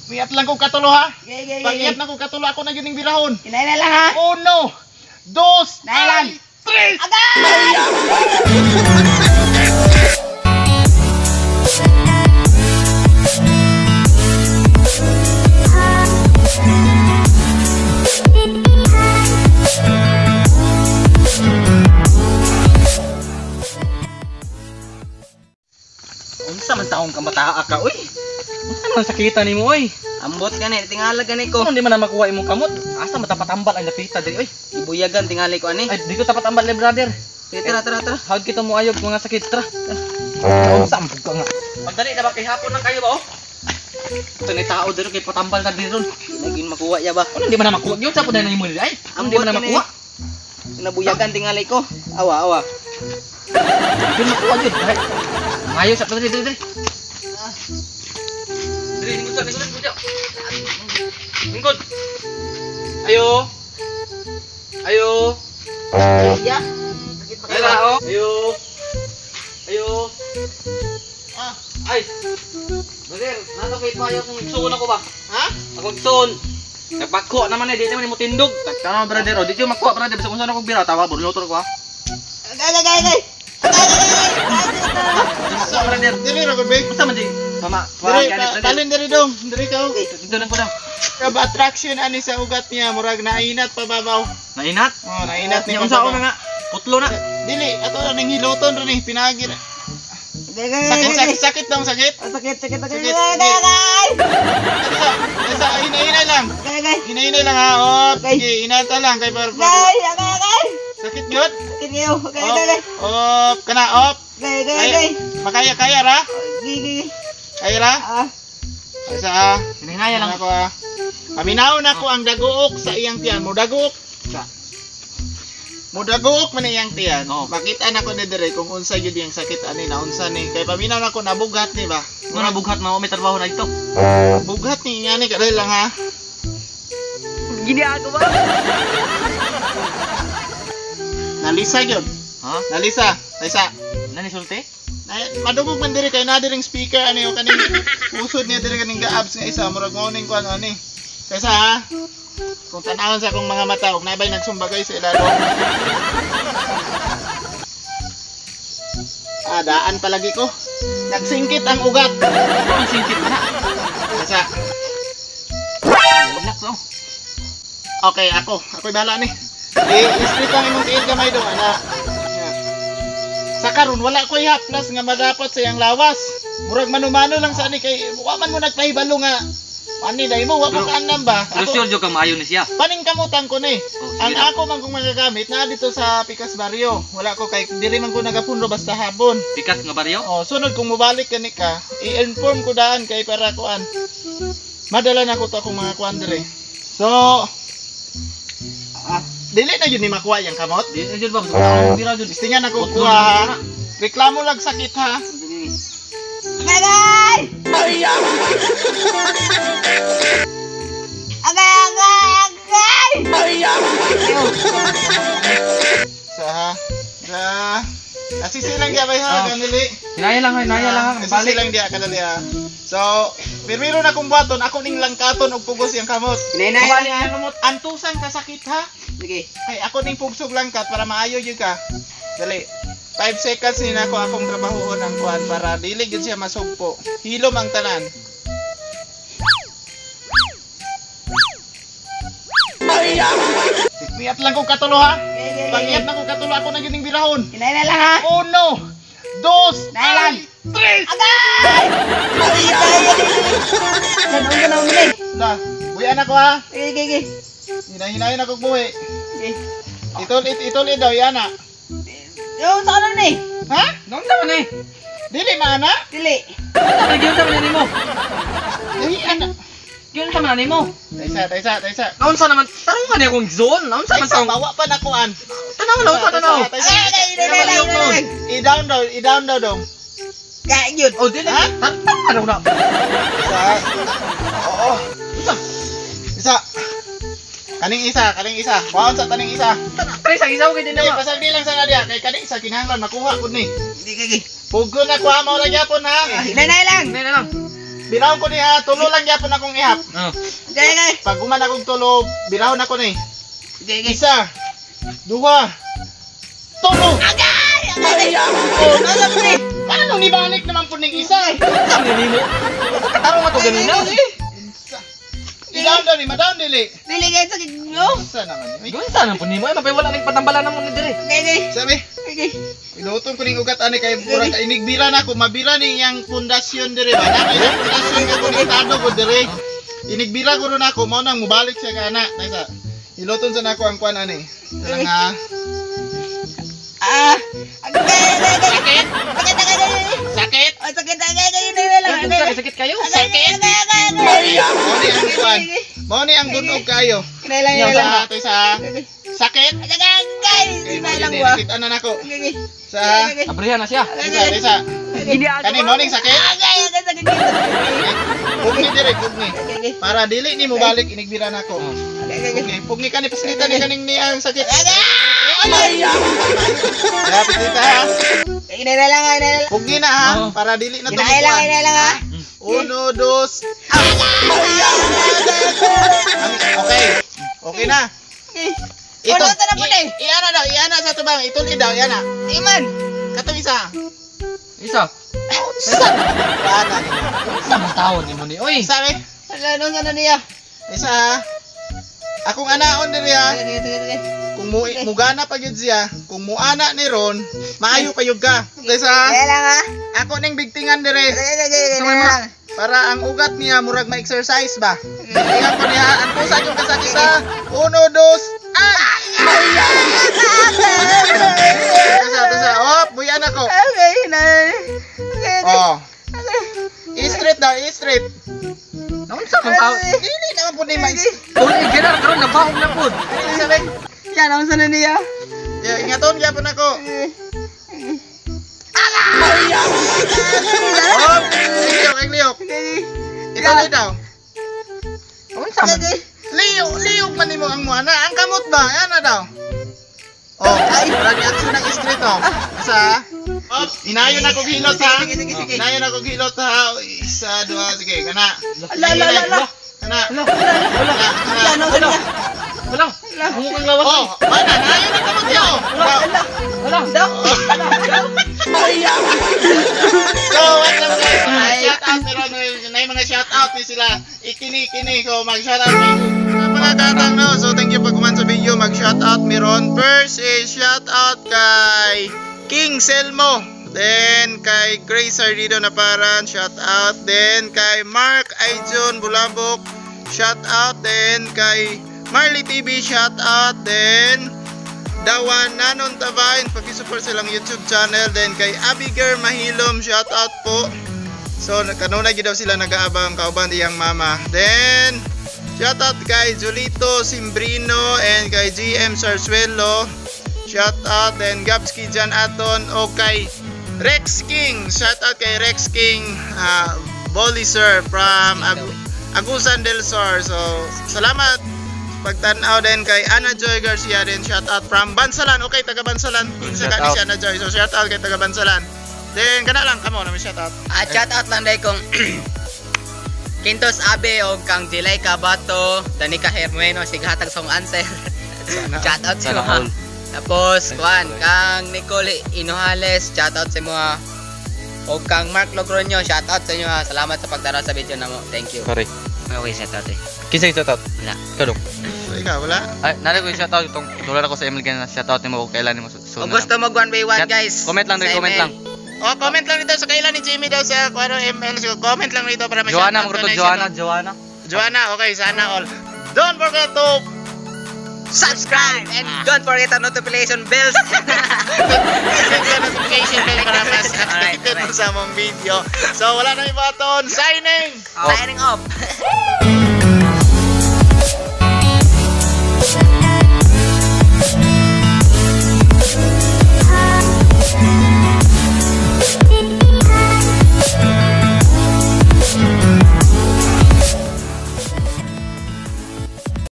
Miyat lang ko katulo ha. Gay. Pag-iyat na ko katulo ako na yun yung birahon. Inay na lang ha. 1, 2, Nalan. 3. Agay! Unsa man taong kamata ka, uy? Unsa man sakita nimo, uy? Ambot gani, tingala gani ko. Kung hindi man na makuha imong kamot, asa matapatambal ang napita diri, uy? Ibuyagan tingali ko ani. Ay, dito tapat ambal le, brother. Sige, tara. Hawd kita mo ayog mga sakit, tra. Unsa man ka nga? Pagdali na ba kay hapon nang kayo ba, oh? Ito ni tao dito kay patambal na diri ron. Naging makuha ya ba? Ano hindi man na makuha gyud sa pud na nimo diri, ay? Ano hindi man na makuha? Nabuyagan tingali ko. Awa. Hindi makuha gyud. Ayos sa diri. Diri, lingkod. Lingkod. Ayo. Ya. Sakit pa Kaya kayo. oh. Ayo. Ay. Brother, nato kay payo kung igsoon ako ba? Ha? Ako igsoon. Nagpako naman eh, di naman mo tindog. Tama brother, oh, di mo makuha brother, basta kung saan ako bira, tawa, burnotor ko ha. Agay. Makuha brother. Dili ra ko be. Basta man di. Mama, Diri, brother. talin diri dong. Diri ka. Dito lang ko daw. Kab attraction ani sa ugat niya murag nainat pababaw. Nainat? Oh, nainat ni Yung sa una nga, kutlo na. Dili, ato na ning hiloton ron ni pinagi. Agay. Sakit dong, sakit. Sakit. Sakit. Agay. Sa hinay lang. Agay. Hinay lang ha. Oh, sige, inata lang kay bar. Agay. Sakit gyud. Sakit kayo. Agay. Op, kana op. Agay. Makaya ra? Gigi. Kaya ra? Asa ha? Hinahaya lang. Ako ha. Paminaw na ko ang daguok sa iyang tiyan. Mudaguok. Mudaguok man iyang tiyan. Oo. Makita na ko ni dire kung unsa gyud yang sakit ani na unsa ni. Kay paminaw na ko nabugat ni ba? Muna bughat mo, may trabaho na ito. Bugat ni ngani kadali lang ha. Gini ako ba? Nalisa gyud. Ha? Nalisa. Nalisa. Nani sulti? Madugog man diri kay na diring speaker ani o kaning usod niya diri kaning gaabs nga isa murag morning kuan ani. Kaysa ha. Kung tanawon sa akong mga mata ug nabay nagsumbagay sa ilalong. Daan palagi ko. Nagsingkit ang ugat. Ang singkit na. Kaysa Wala ko. okay ako'y bahala ni. I-split lang imong tiil gamay do ana. Sa karon wala ko haplas nga madapat sa iyang lawas. Murag manumano lang sa ani kay wa man mo nagpahibalo nga ani dai mo wa mo kaanam ba? Pero sure jo kang maayo ni siya. Paning kamutan ko ni. sige Ang na. ako man kung magagamit na dito sa Picas Barrio. Wala ko kay diri man ko nagapunro basta hapon. Pikas nga baryo? Oh, sunod kung mobalik kani ka, i-inform ko daan kay para kuan. Madala na ko to akong mga kuan dire. So dili na yun ni makuha yung kamot. Di jud ba gusto ko bira jud. Istingan ako kuha ha. Reklamo lang sakit ha. Agay! Sa ha. Asisi lang dia bay ha, kanili. Hinaya lang, Asisi balik. lang dia kanili ha. So, pirmiro na kong buhaton, ako ning langkaton og pugos yung kamot. Hinay Bali ang kamot, antusan ka sakit ha. Sige. Ay, ako ning pugsog langkat para maayo yun ka. Dali. 5 seconds ni nako akong trabahoon ang kuan para dili gyud siya masugpo. Hilom ang tanan. Miyat lang ko katulo ha. Pag-iyat na ko katulo ako na yun yung birahon. Hinay na lang ha. 1, 2, Nalan. 3. Agay! Ganun ulit. Da, buyan ako ha. Sige. Hinay-hinayin ako buhi. Sige. Itulit daw yan ha. Yung sa ano ni? Ha? Nung naman eh. Dili maana? Dili. Gyud sa man mo. Dili ana. Gyud sa man mo. Taysa. Naon sa naman tarungan ni akong zone. Naon sa man Taysa, taong. bawa pa na kuan. Tanaw. Agay! I-down daw dong. Kaya yun. Oh, dili. Ha? Tanaw na. Oo. Isa. Kaning isa. Kuhaon sa taning isa. Pre sa isaw kay din Hindi, naman. pasagdi lang sa nadya. Kay kaning isa kinahanglan makuha pud ni. Sige. Pugo na kuha mo ra gyapon ha. Hinay lang. Hinay na lang. Birahon ko niya, tulo lang yapon akong ihap. Oh. Okay. Pag guman akong tulo, birahon ako ni. Okay. Isa, dua, tulo. Okay. Oh, nasa po ni. Paano nibalik naman po ning isa? Ang ganino. Kataro nga to ganina. Idaw daw ni, madaw nili. Dili kayo sa kiglo. Isa naman. Uy, Doon sana po nimo ay mapay wala ning patambalan na mo ni dire. Okay. sabi, Okay. ilutong ko ning ugat ani kay murag inigbira na ako, mabira ning yang pundasyon dire ba? Nami yung pundasyon nga konektado ko dire. Inigbira ko ron ako, mao nang mubalik siya kana. Nasa ilutong sa nako ang kwan ani. Sa nga Sakit. sakit. Oh, sakit lang. Sakit kayo. Sakit. Mao ni ang kwan. Mao ni ang dunog kayo. Kinailangan lang. Sa sakit. Guys, Kay lang ba? nakita na nako. Okay. Sa Abrihan na siya. isa. Kani morning sakit. Pugni dire, pugni. Para dili ni mo balik inigbira nako. Pugni, pugni kani pasilita ni kaning ni ang sakit. Ya, pasilita ha. Kinailangan. Pugni na ha, para dili na tumukuan. Kinailangan. 1, 2. Okay. Okay na. Ito na po ni. Iana daw, iana sa tubang. Itulid daw, iana. Iman. Katong isa. Isa. Isa. Iana ni. Isa man taon nimo ni. Oy. Isa be. Ano sana niya? Isa. Akong anaon diri ha. Sige. Kung mugana pa gyud siya, kung muana ni Ron, maayo pa yug ka. Kaysa Kailangan. ako ning bigtingan dire. Sige. Para ang ugat niya murag ma-exercise ba. Bigtingan ko niya ang pusa yung kasakit sa 1, 2. Tusa. Oh, buyan ako. Okay, Oh. I-straight daw, i-straight. Naon sa man taon? Dili naman po ni mais. Tuloy ginar karon nabaog na pud. Sabi, Yan, ang sana niya. ingaton gyapon ako. Oh, liyok. Ituloy daw. Naon sa man? Liyok man nimo ang muana. Ang kamot ba? Yan na daw. Oh, ay, marami action ng street oh. Sa inayon ako hilot ha. Inayon ako hilot ha. Isa, dua, sige, kana. Ala. Kana. Yan, ang sana niya. Wala. Mo kang lawas. Oh, mana nayon na kamot yo. Wala. So, what's up guys? Shout out pero na mga shout out ni sila. Ikini ko mag shout out ni mga tatang no. So thank you pag kuman sa video, mag shout out meron. First is shout out kay King Selmo. Then kay Grace Ardido na paran, shout out. Then kay Mark Aijon Bulabok, shout out. Then kay Marley TV, shout out. Then Dawan Nanon Tavain, pag-support silang YouTube channel. Then kay Abigail Mahilom, shout out po. So kanunay gid daw sila nag-aabang kauban diyang mama. Then shout out kay Julito Simbrino and kay GM Sarsuelo. Shout out. Then Gabski Jan Aton o kay Rex King. Shout out kay Rex King, Bolly Sir from Agusan del Sur. So salamat pagtanaw. Din kay Ana Joy Garcia din, shout out from Bansalan. Okay, taga Bansalan. Sa kani si Ana Joy. So shout out kay taga Bansalan. Then kana lang kamo na may shout out. Shout out lang dai kong Quintos Abe o kang Jilay Kabato, Danica Hermeno, sighatag song answer. Shout out sa mga. Tapos kuan kang Nicole Inohales, shout out sa mga. O kang Mark Logroño, shout out sa inyo ha. Salamat sa pagdara sa video namo. Thank you. Sorry. Okay, shout out eh. Kinsa shout out? Wala. Kadong. So ikaw wala. Ay, nari ko shout out itong tulad ako sa email ganyan, shout out nimo kailan nimo Kung gusto mag 1x1 guys. Comment lang, sa comment email. lang. Oh, comment lang dito sa kailan ni Jimmy daw sa kuano ML. So comment lang dito para may Joanna, shout out magruto na Joanna, siya, Joanna. no? Joanna, okay, sana all. Don't forget to Subscribe and don't forget the notification bells. click the notification bell para mas updated mo sa mong video. So wala na yung button. Signing! Signing off.